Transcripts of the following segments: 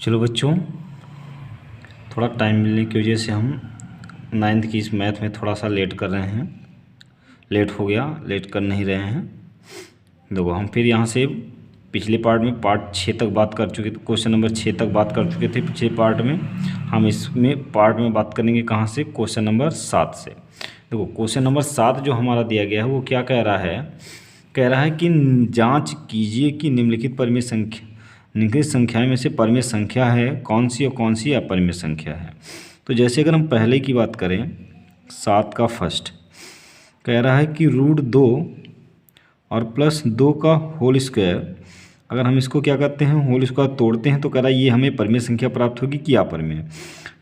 चलो बच्चों, थोड़ा टाइम मिलने की वजह से हम 9th की इस मैथ में थोड़ा सा लेट कर रहे हैं। लेट हो गया, लेट कर नहीं रहे हैं। देखो, हम फिर यहाँ से पिछले पार्ट में पार्ट 6 तक बात कर चुके थे, क्वेश्चन नंबर 6 तक बात कर चुके थे पिछले पार्ट में। हम इसमें पार्ट में बात करेंगे कहाँ से? क्वेश्चन नंबर 7 से। देखो, क्वेश्चन नंबर 7 जो हमारा दिया गया है वो क्या कह रहा है? कह रहा है कि जांच कीजिए कि निम्नलिखित संख्याएं में से परिमेय संख्या है कौन सी और कौन सी अपरिमेय संख्या है। तो जैसे अगर हम पहले की बात करें, 7 का फर्स्ट कह रहा है कि √2 और +2 का होल स्क्वायर, अगर हम इसको क्या करते हैं, होल स्क्वायर तोड़ते हैं तो कह रहा है ये हमें परिमेय संख्या प्राप्त होगी कि अपरिमेय।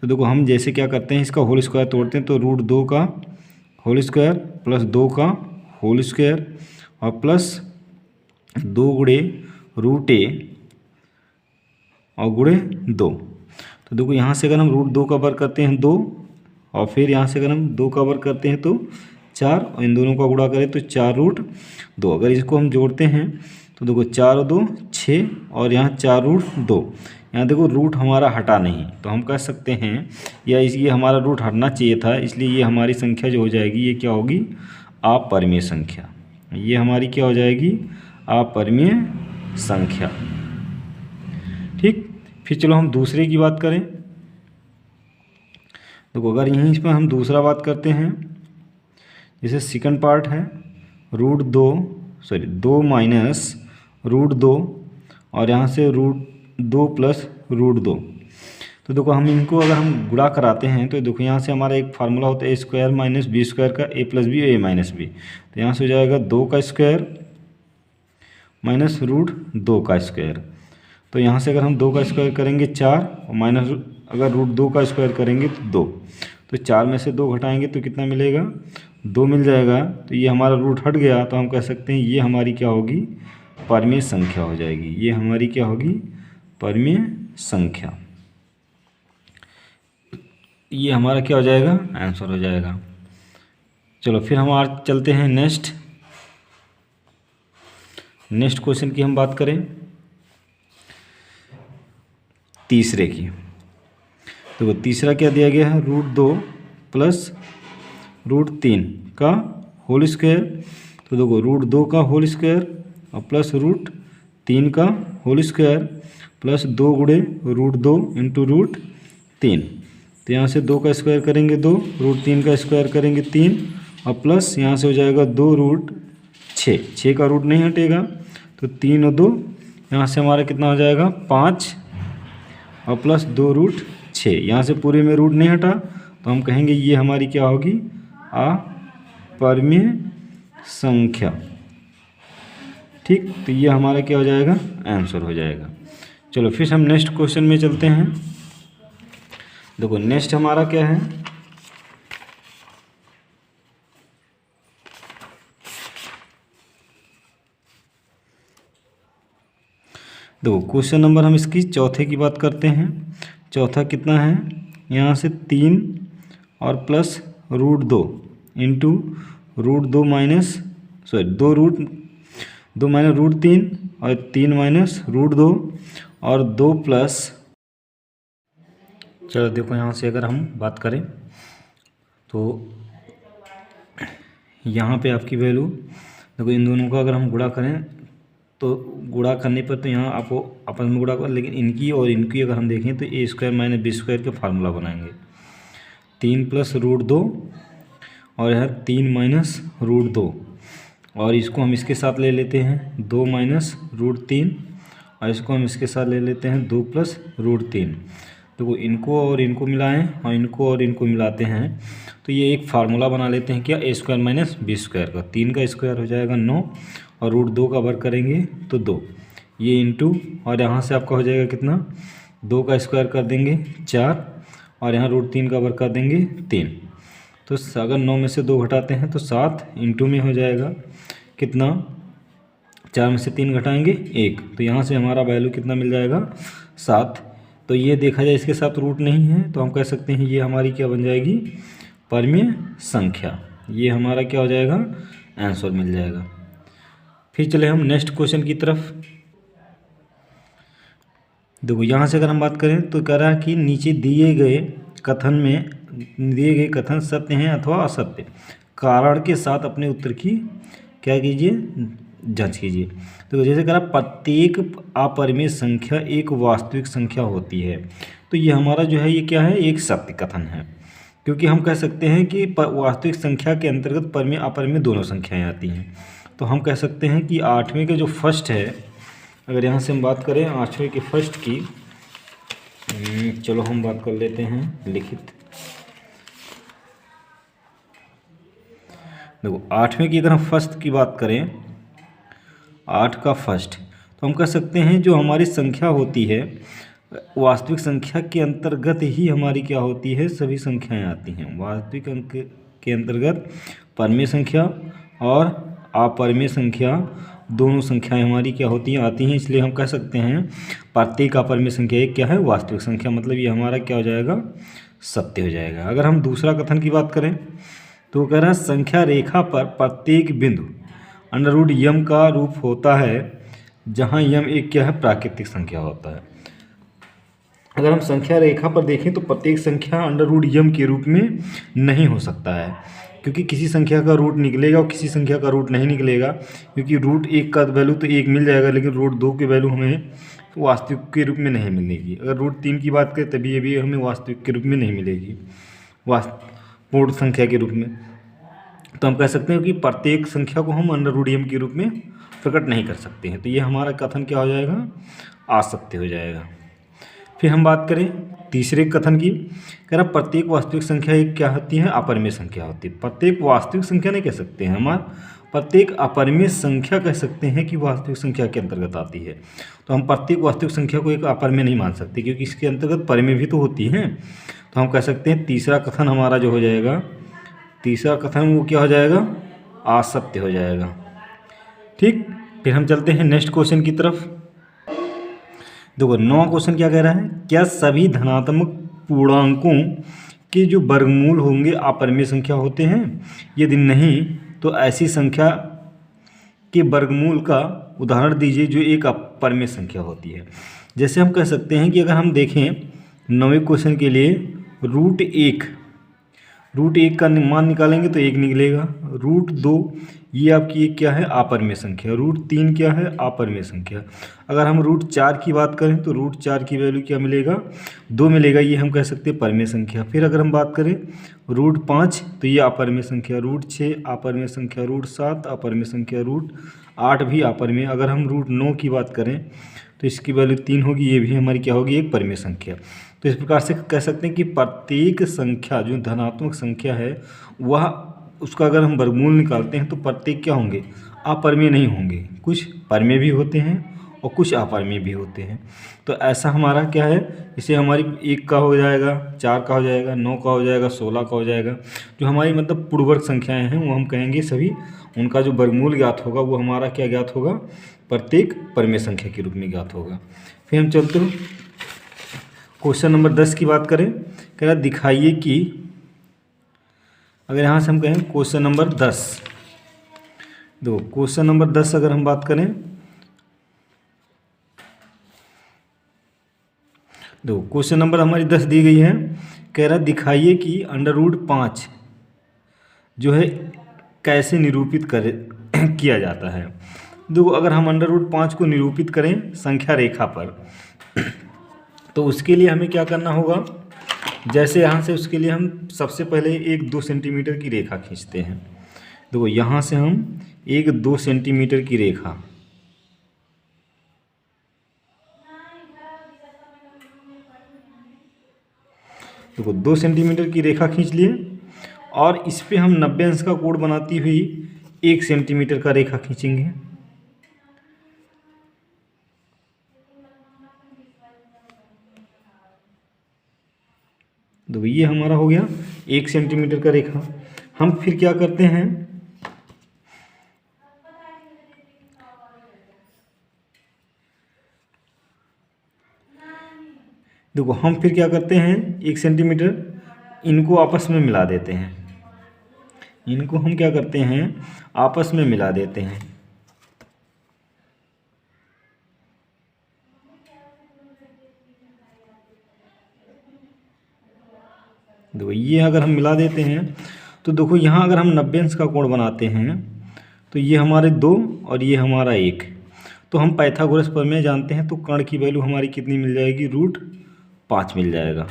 तो देखो, हम जैसे क्या करते हैं, इसका होल स्क्वायर तोड़ते हैं तो √2 का होल स्क्वायर +2 का होल स्क्वायर और +2 गुणे √a और गुणे 2। तो देखो, यहाँ से अगर हम √2 का वर्ग करते हैं 2, और फिर यहाँ से अगर हम 2 का वर्ग करते हैं तो 4, और इन दोनों का गुणा करें तो 4√2। अगर इसको हम जोड़ते हैं तो देखो 4 और 2 6, और यहाँ 4√2। यहाँ देखो रूट हमारा हटा नहीं, तो हम कह सकते हैं ये हमारा रूट हटना चाहिए था, इसलिए ये हमारी संख्या जो हो जाएगी ये क्या होगी? अपरिमेय संख्या। ये हमारी क्या हो जाएगी? अपरिमेय संख्या। ठीक, फिर चलो हम दूसरे की बात करें। देखो, अगर यहीं पर हम दूसरा बात करते हैं, जैसे सेकंड पार्ट है √2 -√2 और यहाँ से √2 + √2। तो देखो, हम इनको अगर हम गुणा कराते हैं तो देखो यहाँ से हमारा एक फार्मूला होता है a² - b² का, a + b a - b। तो यहाँ से हो जाएगा 2 का स्क्वायर माइनस √2 का स्क्वायर। तो यहाँ से अगर हम 2 का स्क्वायर करेंगे 4, और माइनस अगर √2 का स्क्वायर करेंगे तो 2। तो 4 में से 2 घटाएंगे तो कितना मिलेगा? 2 मिल जाएगा। तो ये हमारा रूट हट गया, तो हम कह सकते हैं ये हमारी क्या होगी? परिमेय संख्या हो जाएगी। ये हमारी क्या होगी? परिमेय संख्या। ये हमारा क्या हो जाएगा? आंसर हो जाएगा। चलो फिर हम आज चलते हैं नेक्स्ट क्वेश्चन की हम बात करें, तीसरे की। तो तीसरा क्या दिया गया है? √2 + √3 का होल स्क्वायर। तो देखो, √2 का होल स्क्वायर और +√3 का होल स्क्वायर +2 गुणे √2 × √3। तो यहाँ से 2 का स्क्वायर करेंगे 2, √3 का स्क्वायर करेंगे 3, और प्लस यहाँ से हो जाएगा 2√6 का रूट नहीं हटेगा, तो 3 और 2 यहाँ से हमारा कितना हो जाएगा? 5, और +2√6। यहाँ से पूरे में रूट नहीं हटा, तो हम कहेंगे ये हमारी क्या होगी? अपरिमेय संख्या। ठीक, तो ये हमारा क्या हो जाएगा? आंसर हो जाएगा। चलो फिर हम नेक्स्ट क्वेश्चन में चलते हैं। देखो, नेक्स्ट हमारा क्या है? देखो, क्वेश्चन नंबर हम इसकी चौथे की बात करते हैं। चौथा कितना है? यहाँ से 3 और +√2 इंटू √2 माइनस 2 -√3 और 3 -√2 और 2 प्लस। चलो देखो, यहाँ से अगर हम बात करें तो यहाँ पे आपकी वैल्यू देखो, इन दोनों का अगर हम गुणा करें तो गुणा करने पर तो यहाँ आपको आपस में गुणा कर, लेकिन इनकी और इनकी अगर हम देखें तो a² - b² का फार्मूला बनाएंगे। 3 + √2 और यहाँ 3 - √2, और इसको हम इसके साथ ले लेते हैं 2 - √3, और इसको हम इसके साथ ले लेते हैं 2 + √3। देखो, इनको और इनको मिलाएं और इनको और इनको मिलाते हैं तो ये एक फार्मूला बना लेते हैं क्या? a² - b² का। 3 का स्क्वायर हो जाएगा 9, और √2 का वर्ग करेंगे तो 2, ये इंटू, और यहाँ से आपका हो जाएगा कितना? 2 का स्क्वायर कर देंगे 4, और यहाँ √3 का वर्ग कर देंगे 3। तो अगर 9 में से 2 घटाते हैं तो 7 इंटू में हो जाएगा कितना? 4 में से 3 घटाएंगे 1, तो यहाँ से हमारा वैल्यू कितना मिल जाएगा? 7। तो ये देखा जाए इसके साथ रूट नहीं है, तो हम कह सकते हैं ये हमारी क्या बन जाएगी? परिमेय संख्या। ये हमारा क्या हो जाएगा? आंसर मिल जाएगा। फिर चले हम नेक्स्ट क्वेश्चन की तरफ। देखो यहाँ से अगर हम बात करें तो कह रहा है कि नीचे दिए गए कथन सत्य हैं अथवा असत्य, कारण के साथ अपने उत्तर की क्या कीजिए, जांच कीजिए। तो जैसे कह रहा प्रत्येक अपरिमेय संख्या एक वास्तविक संख्या होती है, तो ये हमारा जो है ये क्या है, एक सत्य कथन है, क्योंकि हम कह सकते हैं कि वास्तविक संख्या के अंतर्गत परिमेय अपरिमेय दोनों संख्याएं आती हैं। तो हम कह सकते हैं कि आठवें के जो फर्स्ट है, अगर यहाँ से हम बात करें आठवें के फर्स्ट की, चलो हम बात कर लेते हैं लिखित। देखो आठवें की अगर हम फर्स्ट की बात करें, 8 का फर्स्ट, तो हम कह सकते हैं जो हमारी संख्या होती है वास्तविक संख्या के अंतर्गत ही हमारी क्या होती है, सभी संख्याएं आती हैं। वास्तविक अंक के अंतर्गत परिमेय संख्या और अपरिमेय संख्या दोनों संख्याएं हमारी क्या होती हैं, आती हैं। इसलिए हम कह सकते हैं प्रत्येक अपरिमेय संख्या एक क्या है, वास्तविक संख्या, मतलब ये हमारा क्या हो जाएगा, सत्य हो जाएगा। अगर हम दूसरा कथन की बात करें तो कह रहा है संख्या रेखा पर प्रत्येक बिंदु अंडर रूट यम का रूप होता है, जहाँ यम एक क्या है, प्राकृतिक संख्या होता है। अगर हम संख्या रेखा पर देखें तो प्रत्येक संख्या अंडर रूट यम के रूप में नहीं हो सकता है, क्योंकि किसी संख्या का रूट निकलेगा और किसी संख्या का रूट नहीं निकलेगा, क्योंकि रूट 1 का वैल्यू तो 1 मिल जाएगा, लेकिन रूट 2 की वैल्यू हमें वास्तविक के रूप में नहीं मिलेगी। अगर रूट 3 की बात करें तभी ये भी हमें वास्तविक के रूप में नहीं मिलेगी, पूर्ण संख्या के रूप में। तो हम कह सकते हैं कि प्रत्येक संख्या को हम अंडर रूट यम के रूप में प्रकट नहीं कर सकते हैं, तो ये हमारा कथन क्या हो जाएगा, असत्य हो जाएगा। फिर हम बात करें तीसरे कथन की, कह रहा प्रत्येक वास्तविक संख्या एक क्या होती है, अपरिमेय संख्या होती है। प्रत्येक वास्तविक संख्या नहीं कह सकते हैं, हमारा प्रत्येक अपरिमेय संख्या कह सकते हैं कि वास्तविक संख्या के अंतर्गत आती है। तो हम प्रत्येक वास्तविक संख्या को एक अपरिमेय नहीं मान सकते, क्योंकि इसके अंतर्गत परिमेय भी तो होती हैं। तो हम कह सकते हैं तीसरा कथन हमारा जो हो जाएगा, तीसरा कथन वो क्या हो जाएगा, असत्य हो जाएगा। ठीक, फिर हम चलते हैं नेक्स्ट क्वेश्चन की तरफ। देखो 9वां क्वेश्चन क्या कह रहा है, क्या सभी धनात्मक पूर्णांकों के जो वर्गमूल होंगे अपरिमेय संख्या होते हैं, यदि नहीं तो ऐसी संख्या के वर्गमूल का उदाहरण दीजिए जो एक अपरिमेय संख्या होती है। जैसे हम कह सकते हैं कि अगर हम देखें 9वें क्वेश्चन के लिए रूट 1 का मान निकालेंगे तो 1 निकलेगा। रूट 2 ये आपकी एक क्या है, अपरिमेय संख्या। रूट 3 क्या है, अपरिमेय संख्या। अगर हम रूट 4 की बात करें तो रूट 4 की वैल्यू क्या मिलेगा, 2 मिलेगा, ये हम कह सकते हैं परिमेय संख्या। फिर अगर हम बात करें रूट 5 तो ये अपरिमेय संख्या। रूट 6 अपरिमेय संख्या। रूट 7 अपरिमेय संख्या। रूट 8 भी अपरिमेय। अगर हम रूट 9 की बात करें तो इसकी वैल्यू 3 होगी, ये भी हमारी क्या होगी, एक परिमेय संख्या। तो इस प्रकार से कह सकते हैं कि प्रत्येक संख्या जो धनात्मक संख्या है वह उसका अगर हम वर्गमूल निकालते हैं तो प्रत्येक क्या होंगे, अपरिमेय नहीं होंगे। कुछ परिमेय भी होते हैं और कुछ अपरिमेय भी होते हैं। तो ऐसा हमारा क्या है, इसे हमारी 1 का हो जाएगा, 4 का हो जाएगा, 9 का हो जाएगा, 16 का हो जाएगा। जो हमारी मतलब पूर्ववर्ग संख्याएँ हैं वो हम कहेंगे सभी उनका जो वर्गमूल ज्ञात होगा वो हमारा क्या ज्ञात होगा, प्रत्येक परिमेय संख्या के रूप में ज्ञात होगा। फिर हम चलते हैं क्वेश्चन नंबर 10 की बात करें, कह रहा दिखाइए कि, अगर यहाँ से हम कहें क्वेश्चन नंबर 10, दो क्वेश्चन नंबर 10 अगर हम बात करें, दो क्वेश्चन नंबर हमारी 10 दी गई है। कह रहा दिखाइए कि अंडर रूट 5 जो है कैसे निरूपित किया जाता है। देखो अगर हम अंडर रूट 5 को निरूपित करें संख्या रेखा पर तो उसके लिए हमें क्या करना होगा, जैसे यहाँ से उसके लिए हम सबसे पहले एक 2 सेंटीमीटर की रेखा खींचते हैं। देखो यहाँ से हम एक 2 सेंटीमीटर की रेखा, देखो 2 सेंटीमीटर की रेखा खींच लिए और इस पे हम 90 अंश का कोण बनाती हुई 1 सेंटीमीटर का रेखा खींचेंगे। तो ये हमारा हो गया 1 सेंटीमीटर का रेखा। हम फिर क्या करते हैं, देखो हम फिर क्या करते हैं 1 सेंटीमीटर इनको आपस में मिला देते हैं। इनको हम क्या करते हैं, आपस में मिला देते हैं। देखो ये अगर हम मिला देते हैं तो देखो यहाँ अगर हम 90 अंश का कोण बनाते हैं तो ये हमारे 2 और ये हमारा 1, तो हम पाइथागोरस प्रमेय जानते हैं, तो कर्ण की वैल्यू हमारी कितनी मिल जाएगी, √5 मिल जाएगा।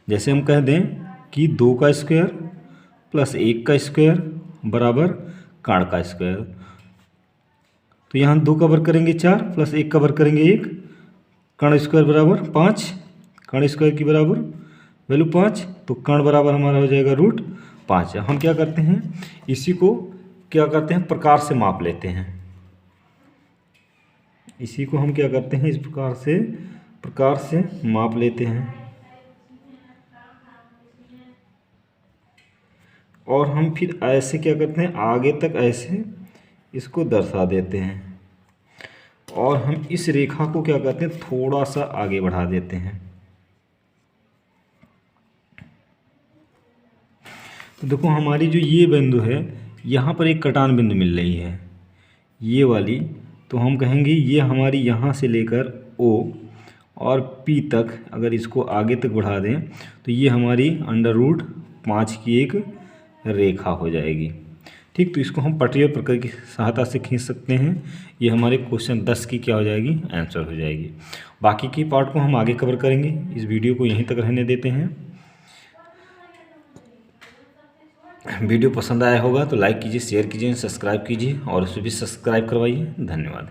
जैसे हम कह दें कि 2 का स्क्वायर प्लस 1 का स्क्वायर बराबर कर्ण का स्क्वायर, तो यहाँ 2 का वर्ग करेंगे 4 प्लस 1 का वर्ग करेंगे 1, कर्ण स्क्वायर बराबर 5, कर्ण स्क्वायर की बराबर वैल्यू 5, तो कर्ण बराबर हमारा हो जाएगा √5। हम क्या करते हैं, इसी को क्या करते हैं, प्रकार से माप लेते हैं। इसी को हम क्या करते हैं, इस प्रकार से माप लेते हैं और हम फिर ऐसे क्या करते हैं, आगे तक ऐसे इसको दर्शा देते हैं और हम इस रेखा को क्या करते हैं, थोड़ा सा आगे बढ़ा देते हैं। तो देखो हमारी जो ये बिंदु है, यहाँ पर एक कटान बिंदु मिल रही है ये वाली, तो हम कहेंगे ये हमारी यहाँ से लेकर O और P तक अगर इसको आगे तक बढ़ा दें तो ये हमारी √5 की एक रेखा हो जाएगी। ठीक, तो इसको हम पटरीय प्रकार की सहायता से खींच सकते हैं। ये हमारे क्वेश्चन 10 की क्या हो जाएगी, आंसर हो जाएगी। बाकी की पार्ट को हम आगे कवर करेंगे। इस वीडियो को यहीं तक रहने देते हैं। वीडियो पसंद आया होगा तो लाइक कीजिए, शेयर कीजिए, सब्सक्राइब कीजिए और उसे भी सब्सक्राइब करवाइए। धन्यवाद।